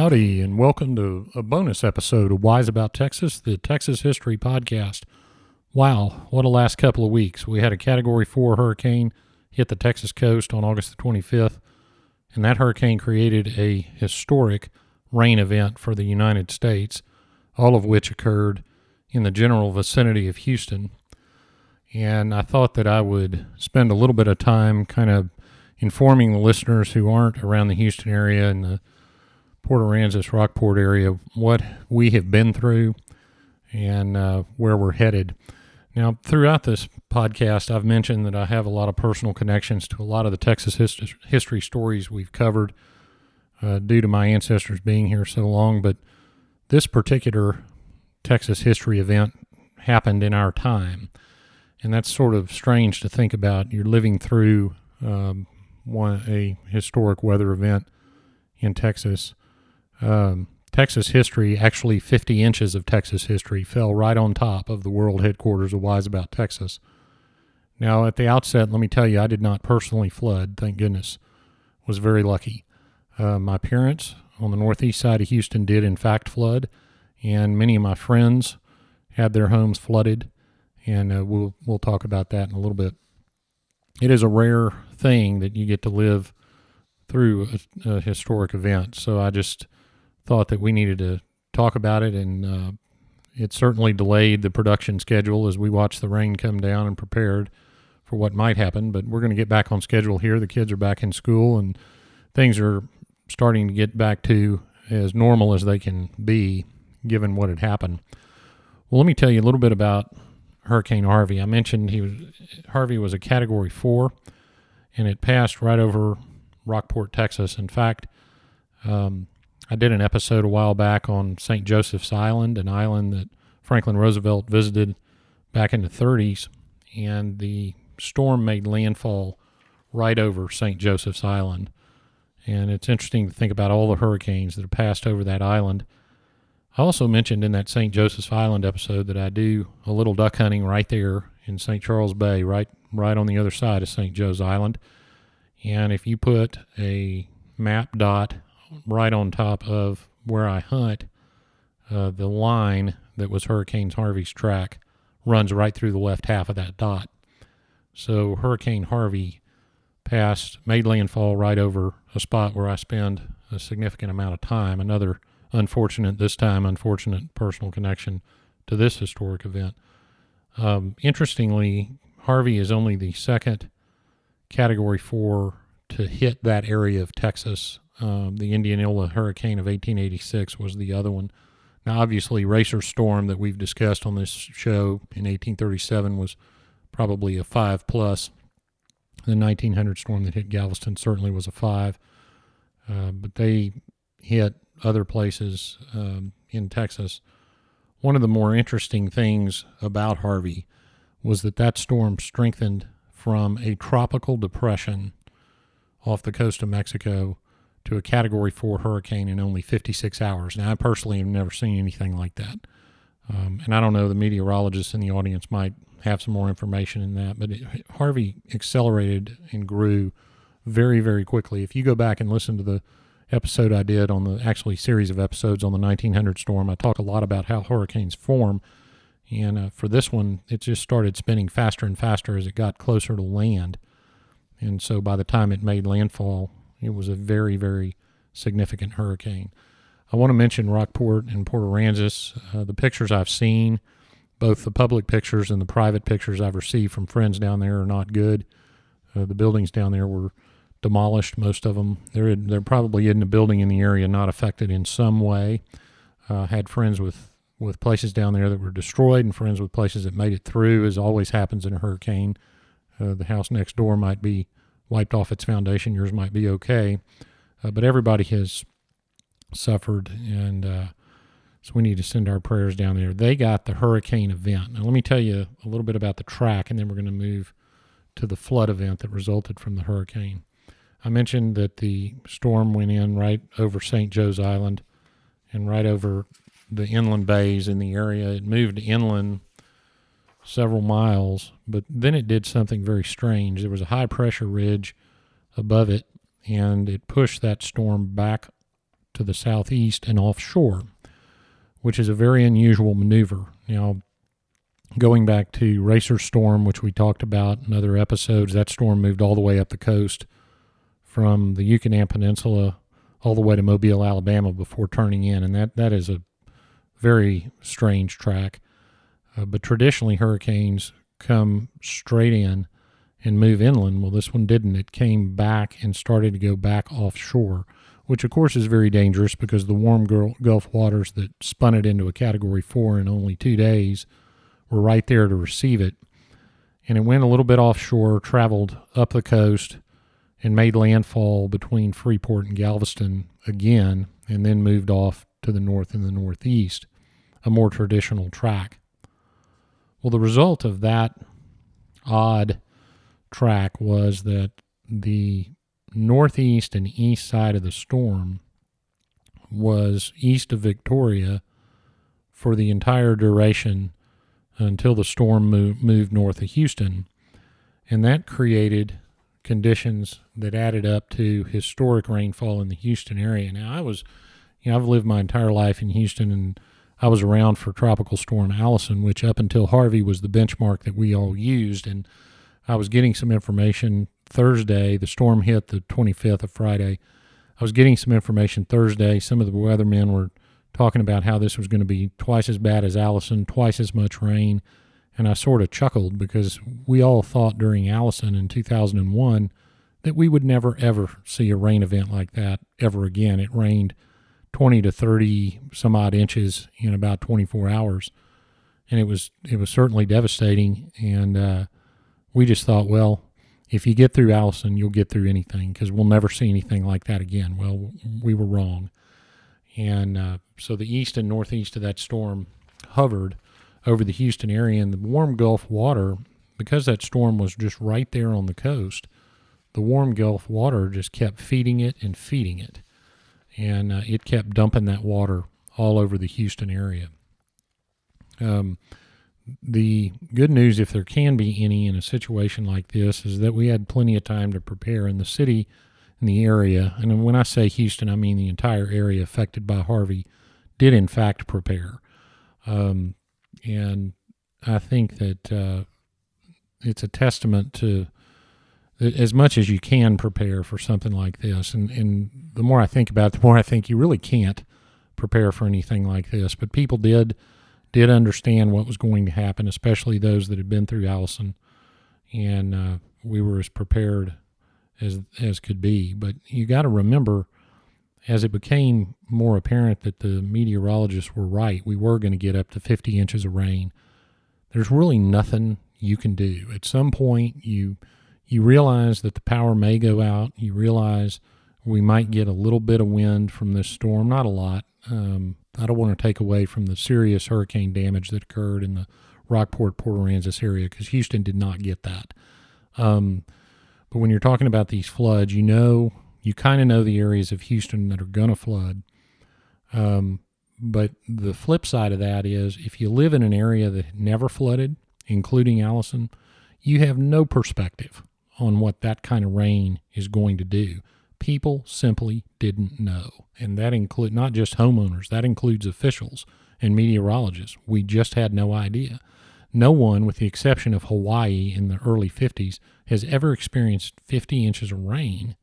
Howdy, and welcome to a bonus episode of Wise About Texas, the Texas History Podcast. Wow, what a last couple of weeks. We had a Category 4 hurricane hit the Texas coast on August the 25th, and that hurricane created a historic rain event for the United States, all of which occurred in the general vicinity of Houston. And I thought that I would spend a little bit of time kind of informing the listeners who aren't around the Houston area and the Port Aransas, Rockport area, what we have been through and where we're headed. Now, throughout this podcast, I've mentioned that I have a lot of personal connections to a lot of the Texas history stories we've covered due to my ancestors being here so long, but this particular Texas history event happened in our time, and that's sort of strange to think about. You're living through a historic weather event in Texas. Texas history, actually 50 inches of Texas history, fell right on top of the world headquarters of Wise About Texas. Now, at the outset, let me tell you, I did not personally flood, thank goodness. Was very lucky. My parents on the northeast side of Houston did, in fact, flood, and many of my friends had their homes flooded, and we'll talk about that in a little bit. It is a rare thing that you get to live through a historic event, so I just thought that we needed to talk about it, and it certainly delayed the production schedule as we watched the rain come down and prepared for what might happen, but we're going to get back on schedule here. The kids are back in school, and things are starting to get back to as normal as they can be, given what had happened. Well, let me tell you a little bit about Hurricane Harvey. I mentioned Harvey was a Category 4, and it passed right over Rockport, Texas. In fact, I did an episode a while back on St. Joseph's Island, an island that Franklin Roosevelt visited back in the 30s, and the storm made landfall right over St. Joseph's Island. And it's interesting to think about all the hurricanes that have passed over that island. I also mentioned in that St. Joseph's Island episode that I do a little duck hunting right there in St. Charles Bay, right on the other side of St. Joe's Island. And if you put a map dot right on top of where I hunt, the line that was Hurricane Harvey's track runs right through the left half of that dot. So Hurricane Harvey made landfall right over a spot where I spend a significant amount of time. Another unfortunate personal connection to this historic event. Interestingly, Harvey is only the second Category 4 to hit that area of Texas. The Indianola hurricane of 1886 was the other one. Now, obviously, Racer Storm that we've discussed on this show in 1837 was probably a 5+. The 1900 storm that hit Galveston certainly was a 5. But they hit other places in Texas. One of the more interesting things about Harvey was that storm strengthened from a tropical depression off the coast of Mexico to a Category 4 hurricane in only 56 hours. Now, I personally have never seen anything like that. And I don't know, the meteorologists in the audience might have some more information in that, but Harvey accelerated and grew very, very quickly. If you go back and listen to the episode I did on series of episodes on the 1900 storm, I talk a lot about how hurricanes form. And for this one, it just started spinning faster and faster as it got closer to land. And so by the time it made landfall, it was a very, very significant hurricane. I want to mention Rockport and Port Aransas. The pictures I've seen, both the public pictures and the private pictures I've received from friends down there, are not good. The buildings down there were demolished, most of them. There probably isn't a building in the area not affected in some way. Had friends with places down there that were destroyed and friends with places that made it through, as always happens in a hurricane. The house next door might be wiped off its foundation. Yours might be okay. But everybody has suffered, and so we need to send our prayers down there. They got the hurricane event. Now, let me tell you a little bit about the track, and then we're going to move to the flood event that resulted from the hurricane. I mentioned that the storm went in right over St. Joe's Island and right over the inland bays in the area. It moved inland several miles, but then it did something very strange. There was a high-pressure ridge above it, and it pushed that storm back to the southeast and offshore, which is a very unusual maneuver. Now, going back to Racer's storm, which we talked about in other episodes, that storm moved all the way up the coast from the Yucatan Peninsula all the way to Mobile, Alabama before turning in, and that is a very strange track. But traditionally, hurricanes come straight in and move inland. Well, this one didn't. It came back and started to go back offshore, which of course is very dangerous because the warm Gulf waters that spun it into a Category 4 in only 2 days were right there to receive it. And it went a little bit offshore, traveled up the coast, and made landfall between Freeport and Galveston again, and then moved off to the north and the northeast, a more traditional track. Well, the result of that odd track was that the northeast and east side of the storm was east of Victoria for the entire duration until the storm moved north of Houston, and that created conditions that added up to historic rainfall in the Houston area. Now, I've lived my entire life in Houston, and I was around for Tropical Storm Allison, which up until Harvey was the benchmark that we all used, and I was getting some information Thursday. The storm hit the 25th of Friday. I was getting some information Thursday. Some of the weathermen were talking about how this was going to be twice as bad as Allison, twice as much rain, and I sort of chuckled because we all thought during Allison in 2001 that we would never, ever see a rain event like that ever again. It rained 20 to 30 some odd inches in about 24 hours, and it was certainly devastating, and we just thought, well, if you get through Allison, you'll get through anything because we'll never see anything like that again. Well, we were wrong. And so the east and northeast of that storm hovered over the Houston area, and the warm Gulf water, because that storm was just right there on the coast, the warm Gulf water just kept feeding it, and it kept dumping that water all over the Houston area. The good news, if there can be any in a situation like this, is that we had plenty of time to prepare in the city, in the area, and when I say Houston, I mean the entire area affected by Harvey did in fact prepare. And I think that it's a testament to as much as you can prepare for something like this. And the more I think about it, the more I think you really can't prepare for anything like this. But people did understand what was going to happen, especially those that had been through Allison. And we were as prepared as could be. But you got to remember, as it became more apparent that the meteorologists were right, we were going to get up to 50 inches of rain. There's really nothing you can do. At some point, you realize that the power may go out. You realize we might get a little bit of wind from this storm, not a lot. I don't want to take away from the serious hurricane damage that occurred in the Rockport, Port Aransas area, because Houston did not get that. But when you're talking about these floods, you kind of know the areas of Houston that are going to flood. But the flip side of that is if you live in an area that never flooded, including Allison, you have no perspective on what that kind of rain is going to do. People simply didn't know. And that includes not just homeowners, that includes officials and meteorologists. We just had no idea. No one, with the exception of Hawaii in the early 50s, has ever experienced 50 inches of rain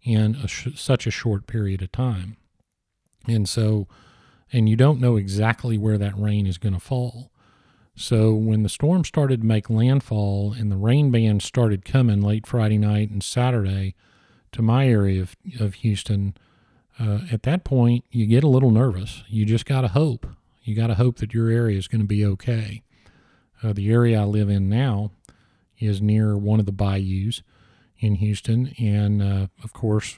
in such a short period of time. And you don't know exactly where that rain is going to fall. So when the storm started to make landfall and the rain bands started coming late Friday night and Saturday to my area of Houston, at that point you get a little nervous. You just got to hope. You got to hope that your area is going to be okay. The area I live in now is near one of the bayous in Houston, and of course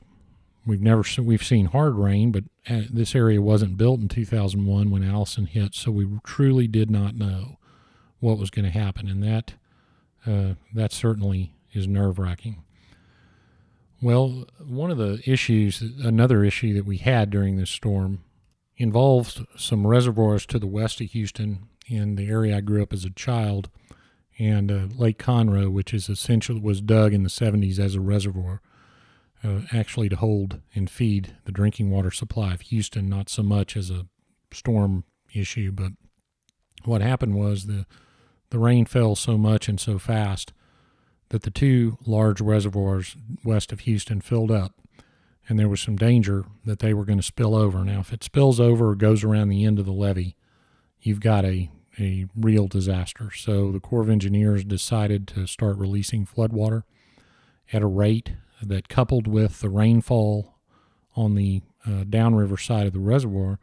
we've seen hard rain, but this area wasn't built in 2001 when Allison hit, so we truly did not know what was going to happen, and that certainly is nerve-wracking. Well, another issue that we had during this storm involves some reservoirs to the west of Houston in the area I grew up as a child, and Lake Conroe, which was dug in the 70s as a reservoir. actually to hold and feed the drinking water supply of Houston, not so much as a storm issue. But what happened was the rain fell so much and so fast that the two large reservoirs west of Houston filled up, and there was some danger that they were going to spill over. Now, if it spills over or goes around the end of the levee, you've got a real disaster. So the Corps of Engineers decided to start releasing floodwater at a rate that, coupled with the rainfall on the downriver side of the reservoir,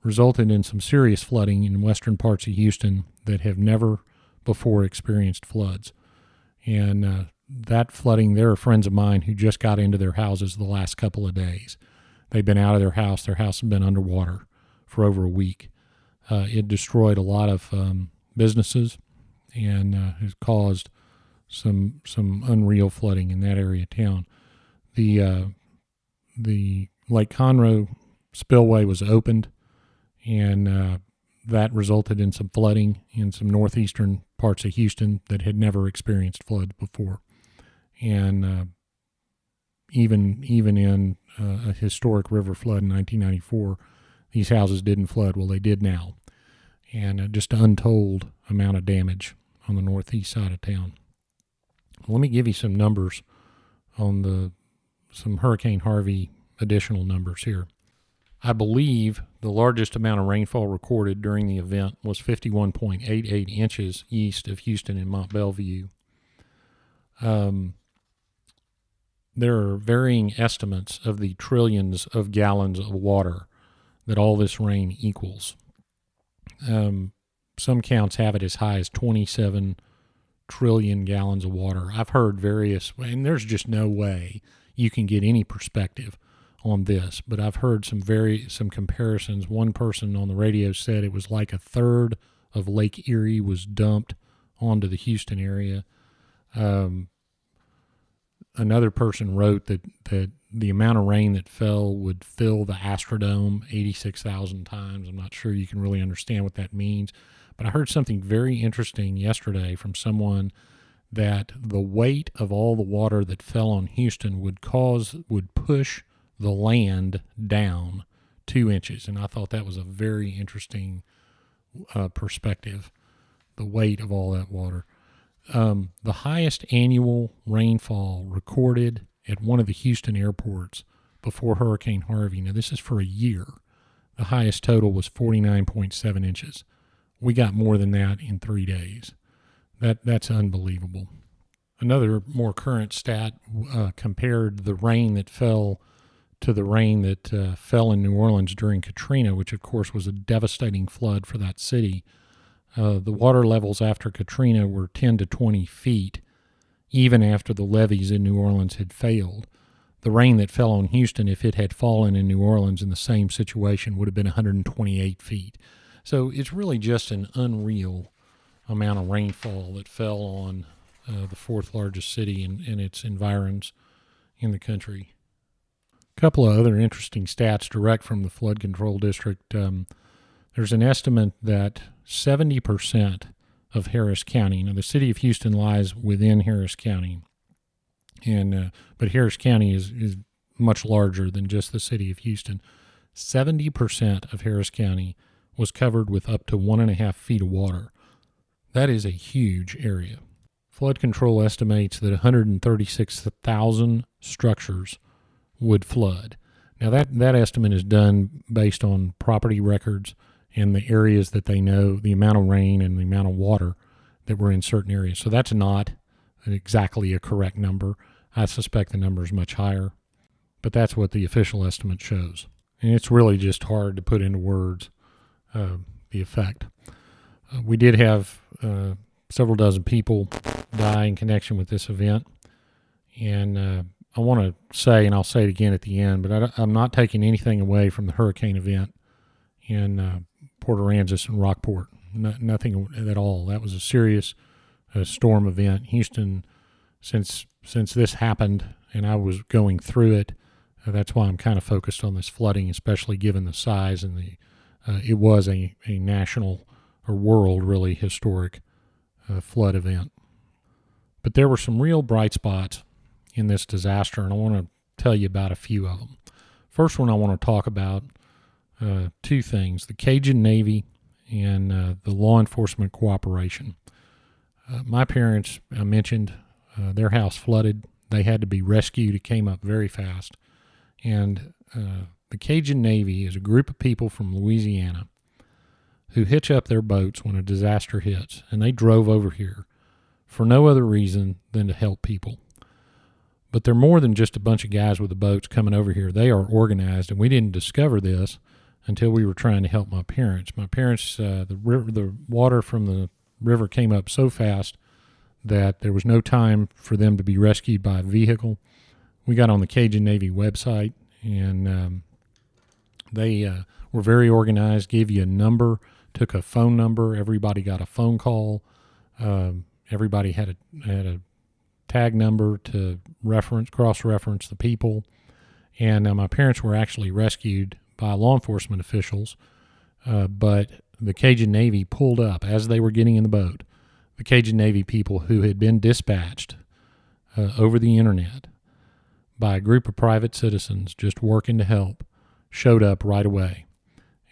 resulted in some serious flooding in western parts of Houston that have never before experienced floods. And that flooding, there are friends of mine who just got into their houses the last couple of days. They've been out of their house has been underwater for over a week. It destroyed a lot of businesses and has caused some unreal flooding in that area of town. The Lake Conroe spillway was opened, and that resulted in some flooding in some northeastern parts of Houston that had never experienced floods before. And even in a historic river flood in 1994, these houses didn't flood. Well, they did now. And just an untold amount of damage on the northeast side of town. Let me give you some numbers on some Hurricane Harvey additional numbers here. I believe the largest amount of rainfall recorded during the event was 51.88 inches east of Houston in Mont Belvieu. There are varying estimates of the trillions of gallons of water that all this rain equals. Some counts have it as high as 27 trillion gallons of water. I've heard various, and there's just no way you can get any perspective on this, but I've heard some comparisons. One person on the radio said it was like a third of Lake Erie was dumped onto the Houston area. Another person wrote that the amount of rain that fell would fill the Astrodome 86,000 times. I'm not sure you can really understand what that means, but I heard something very interesting yesterday from someone that the weight of all the water that fell on Houston would push the land down 2 inches. And I thought that was a very interesting perspective, the weight of all that water. The highest annual rainfall recorded at one of the Houston airports before Hurricane Harvey. Now, this is for a year. The highest total was 49.7 inches. We got more than that in 3 days. That's unbelievable. Another more current stat compared the rain that fell to the rain that fell in New Orleans during Katrina, which, of course, was a devastating flood for that city. The water levels after Katrina were 10 to 20 feet, even after the levees in New Orleans had failed. The rain that fell on Houston, if it had fallen in New Orleans in the same situation, would have been 128 feet. So it's really just an unreal amount of rainfall that fell on the fourth largest city and its environs in the country. A couple of other interesting stats direct from the flood control district. There's an estimate that 70% of Harris County, now the city of Houston lies within Harris County, but Harris County is much larger than just the city of Houston. 70% of Harris County was covered with up to 1.5 feet of water. That is a huge area. Flood control estimates that 136,000 structures would flood. Now that estimate is done based on property records and the areas that they know, the amount of rain and the amount of water that were in certain areas. So that's not exactly a correct number. I suspect the number is much higher, but that's what the official estimate shows. And it's really just hard to put into words the effect. We did have several dozen people die in connection with this event, and I want to say, and I'll say it again at the end, but I'm not taking anything away from the hurricane event in Port Aransas and Rockport. Nothing at all. That was a serious storm event. Houston, since this happened and I was going through it, that's why I'm kind of focused on this flooding, especially given the size and it was a national or world really historic flood event. But there were some real bright spots in this disaster, and I want to tell you about a few of them. First one I want to talk about, two things: the Cajun Navy and the law enforcement cooperation. My parents, I mentioned, their house flooded. They had to be rescued. It came up very fast. And the Cajun Navy is a group of people from Louisiana who hitch up their boats when a disaster hits, and they drove over here for no other reason than to help people. But they're more than just a bunch of guys with the boats coming over here. They are organized, and we didn't discover this until we were trying to help my parents. My parents, the water from the river came up so fast that there was no time for them to be rescued by a vehicle. We got on the Cajun Navy website, and they were very organized, gave you a number, took a phone number. Everybody got a phone call. Everybody had a tag number to cross-reference the people. And my parents were actually rescued by law enforcement officials, but the Cajun Navy pulled up as they were getting in the boat. The Cajun Navy people who had been dispatched over the internet by a group of private citizens just working to help showed up right away.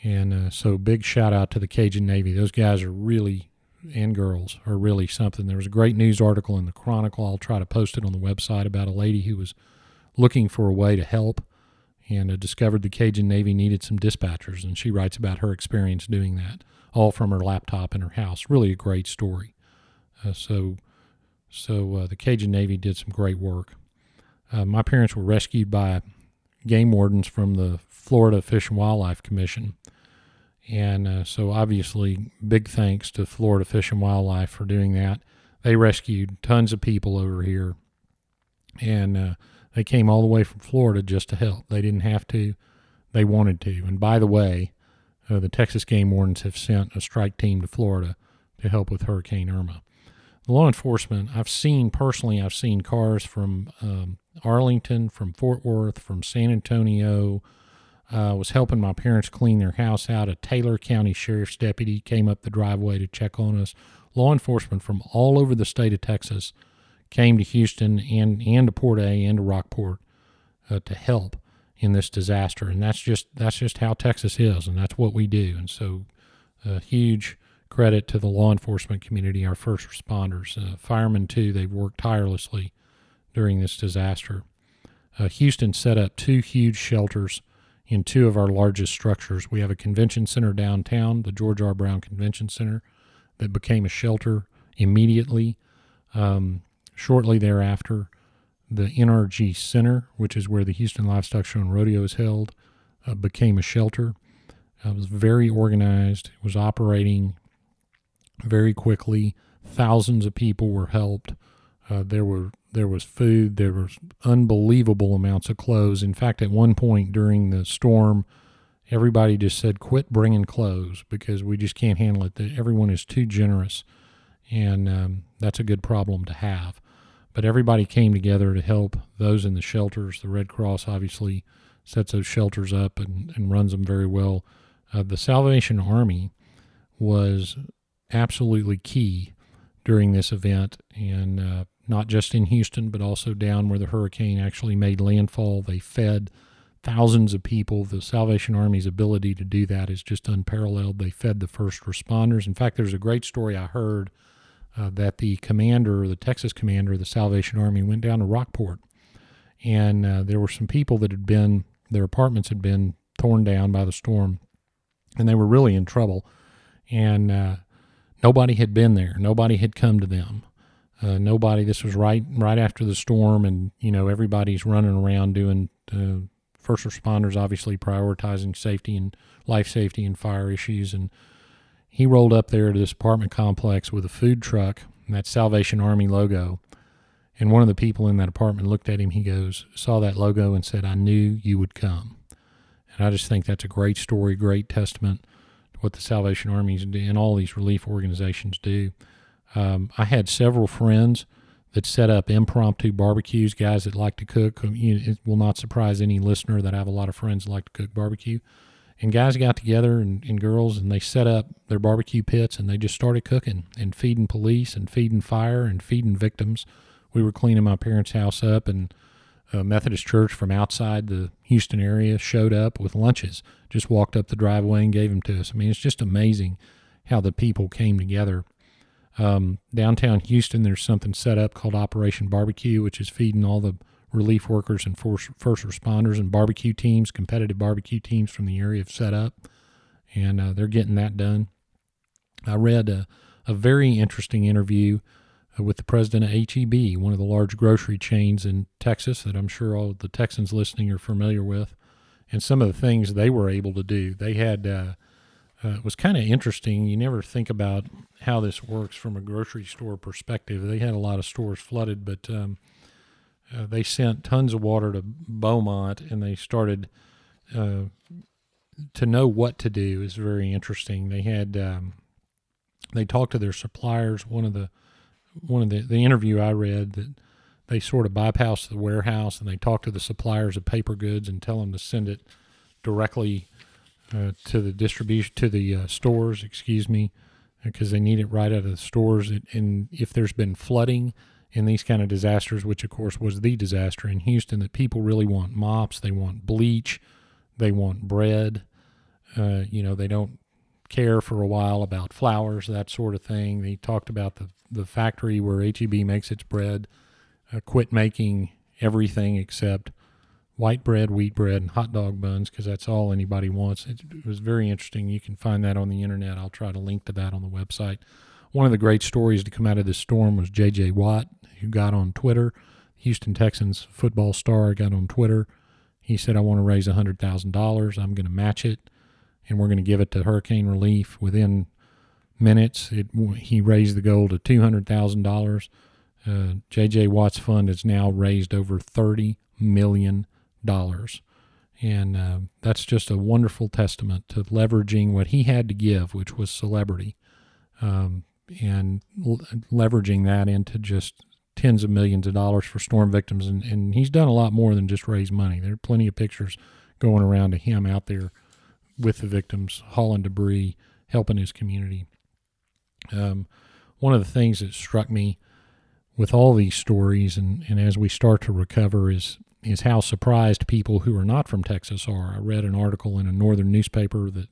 And so big shout out to the Cajun Navy. Those guys are really, and girls, are really something. There was a great news article in the Chronicle. I'll try to post it on the website about a lady who was looking for a way to help and discovered the Cajun Navy needed some dispatchers, and she writes about her experience doing that, all from her laptop in her house. Really a great story. So the Cajun Navy did some great work. My parents were rescued by game wardens from the Florida Fish and Wildlife Commission. And so obviously big thanks to Florida Fish and Wildlife for doing that. They rescued tons of people over here. And they came all the way from Florida just to help. They didn't have to. They wanted to. And by the way, the Texas game wardens have sent a strike team to Florida to help with Hurricane Irma. The law enforcement, I've seen cars from Arlington, from Fort Worth, from San Antonio. Was helping my parents clean their house out. A Taylor County Sheriff's deputy came up the driveway to check on us. Law enforcement from all over the state of Texas came to Houston and to Port A and to Rockport to help in this disaster. And that's just how Texas is, and that's what we do. And so huge credit to the law enforcement community, our first responders. Firemen, too, they've worked tirelessly during this disaster. Houston set up 2 huge shelters in 2 of our largest structures. We have a convention center downtown, the George R. Brown Convention Center, that became a shelter immediately. Shortly thereafter, the NRG Center, which is where the Houston Livestock Show and Rodeo is held, became a shelter. It was very organized. It was operating very quickly. Thousands of people were helped. There was food. There was unbelievable amounts of clothes. In fact, at one point during the storm, everybody just said, quit bringing clothes because we just can't handle it. Everyone is too generous, and that's a good problem to have. But everybody came together to help those in the shelters. The Red Cross obviously sets those shelters up and runs them very well. The Salvation Army was absolutely key during this event, and not just in Houston, but also down where the hurricane actually made landfall. They fed thousands of people. The Salvation Army's ability to do that is just unparalleled. They fed the first responders. In fact, there's a great story I heard that the Texas commander of the Salvation Army went down to Rockport, and there were some people that their apartments had been torn down by the storm, and they were really in trouble, and nobody had been there. Nobody had come to them. This was right after the storm, and, everybody's running around doing first responders, obviously prioritizing safety and life safety and fire issues. And he rolled up there to this apartment complex with a food truck and that Salvation Army logo. And one of the people in that apartment looked at him. He saw that logo and said, "I knew you would come." And I just think that's a great story, great testament to what the Salvation Armies do and all these relief organizations do. I had several friends that set up impromptu barbecues, guys that like to cook. It will not surprise any listener that I have a lot of friends that like to cook barbecue. And guys got together and girls, and they set up their barbecue pits, and they just started cooking and feeding police and feeding fire and feeding victims. We were cleaning my parents' house up, and Methodist church from outside the Houston area showed up with lunches, just walked up the driveway and gave them to us. I mean, it's just amazing how the people came together. Downtown Houston, there's something set up called Operation Barbecue, which is feeding all the relief workers and first responders, and barbecue teams, competitive barbecue teams from the area have set up, and they're getting that done. I read a very interesting interview with the president of H-E-B, one of the large grocery chains in Texas that I'm sure all the Texans listening are familiar with, and some of the things they were able to do. They had, it was kind of interesting. You never think about how this works from a grocery store perspective. They had a lot of stores flooded, but they sent tons of water to Beaumont, and they started to know what to do. Is very interesting. They had they talked to their suppliers. One of the interview I read, that they sort of bypassed the warehouse and they talked to the suppliers of paper goods and tell them to send it directly to the stores, because they need it right out of the stores. And if there's been flooding in these kind of disasters, which of course was the disaster in Houston, that people really want mops, they want bleach, they want bread. They don't care for a while about flours, that sort of thing. They talked about the factory where H-E-B makes its bread, quit making everything except white bread, wheat bread, and hot dog buns, because that's all anybody wants. It was very interesting. You can find that on the internet. I'll try to link to that on the website. One of the great stories to come out of this storm was J.J. Watt, who got on Twitter. Houston Texans football star got on Twitter. He said, I want to raise $100,000. I'm going to match it, and we're going to give it to hurricane relief. Within minutes, he raised the goal to $200,000. J.J. Watt's fund has now raised over $30 million. And that's just a wonderful testament to leveraging what he had to give, which was celebrity, and leveraging that into just tens of millions of dollars for storm victims. And he's done a lot more than just raise money. There are plenty of pictures going around of him out there with the victims, hauling debris, helping his community. One of the things that struck me with all these stories, and as we start to recover, is how surprised people who are not from Texas are. I read an article in a northern newspaper that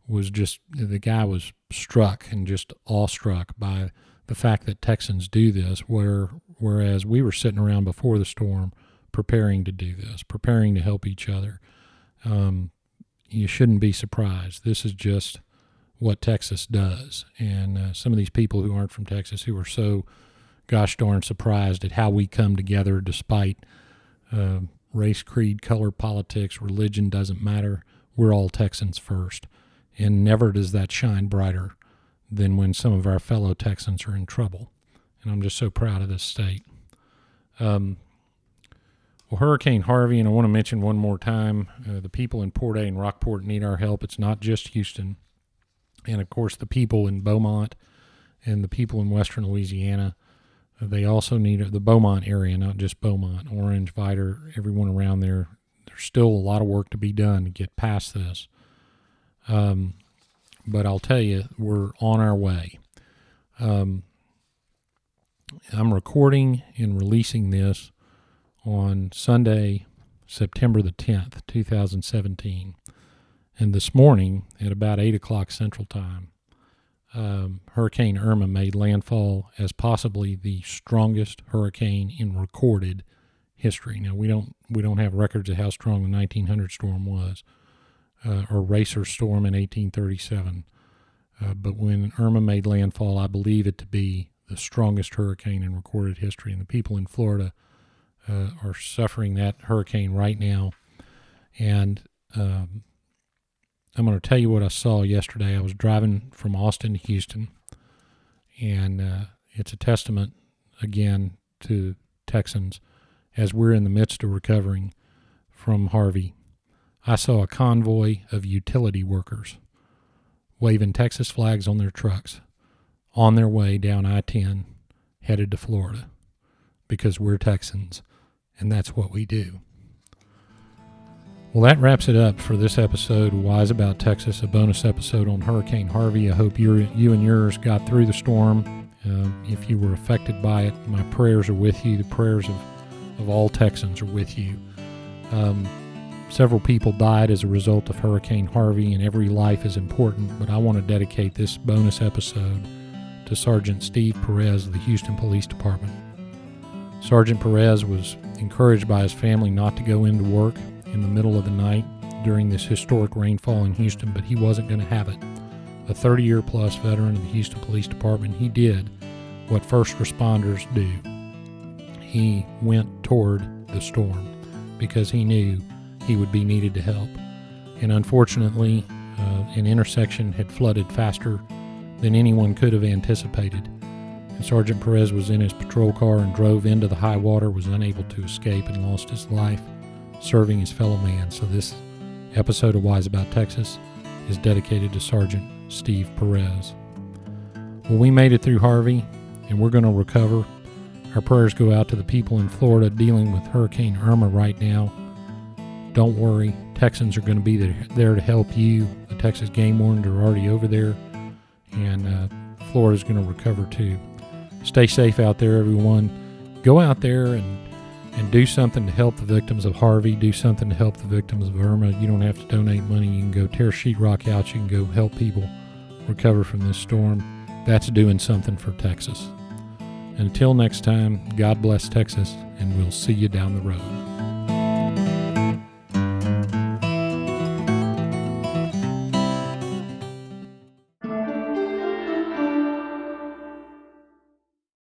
was just, the guy was struck and just awestruck by the fact that Texans do this, whereas we were sitting around before the storm preparing to do this, preparing to help each other. You shouldn't be surprised. This is just what Texas does. And some of these people who aren't from Texas, who are so gosh darn surprised at how we come together despite race, creed, color, politics, religion, doesn't matter. We're all Texans first. And never does that shine brighter than when some of our fellow Texans are in trouble. And I'm just so proud of this state. Well, Hurricane Harvey, and I want to mention one more time, the people in Port A and Rockport need our help. It's not just Houston. And, of course, the people in Beaumont and the people in western Louisiana, they also need the Beaumont area, not just Beaumont, Orange, Vidor, everyone around there. There's still a lot of work to be done to get past this. But I'll tell you, we're on our way. I'm recording and releasing this on Sunday, September the 10th, 2017. And this morning at about 8 o'clock Central Time, Hurricane Irma made landfall as possibly the strongest hurricane in recorded history. Now, we don't have records of how strong the 1900 storm was, or Racer storm in 1837. But when Irma made landfall, I believe it to be the strongest hurricane in recorded history. And the people in Florida are suffering that hurricane right now. And I'm going to tell you what I saw yesterday. I was driving from Austin to Houston, and it's a testament, again, to Texans as we're in the midst of recovering from Harvey. I saw a convoy of utility workers waving Texas flags on their trucks on their way down I-10 headed to Florida, because we're Texans, and that's what we do. Well, that wraps it up for this episode of Wise About Texas, a bonus episode on Hurricane Harvey. I hope you and yours got through the storm. If you were affected by it, my prayers are with you, the prayers of all Texans are with you. Several people died as a result of Hurricane Harvey, and every life is important, but I want to dedicate this bonus episode to Sergeant Steve Perez of the Houston Police Department. Sergeant Perez was encouraged by his family not to go into work in the middle of the night during this historic rainfall in Houston, but he wasn't going to have it. A 30-year-plus veteran of the Houston Police Department, he did what first responders do. He went toward the storm because he knew he would be needed to help. And unfortunately, an intersection had flooded faster than anyone could have anticipated. And Sergeant Perez was in his patrol car and drove into the high water, was unable to escape, and lost his life serving his fellow man. So this episode of Wise About Texas is dedicated to Sergeant Steve Perez. Well, we made it through Harvey, and we're going to recover. Our prayers go out to the people in Florida dealing with Hurricane Irma right now. Don't worry, Texans are going to be there to help you. The Texas game wardens are already over there, and Florida's going to recover too. Stay safe out there, everyone. Go out there and do something to help the victims of Harvey. Do something to help the victims of Irma. You don't have to donate money. You can go tear sheetrock out. You can go help people recover from this storm. That's doing something for Texas. Until next time, God bless Texas, and we'll see you down the road.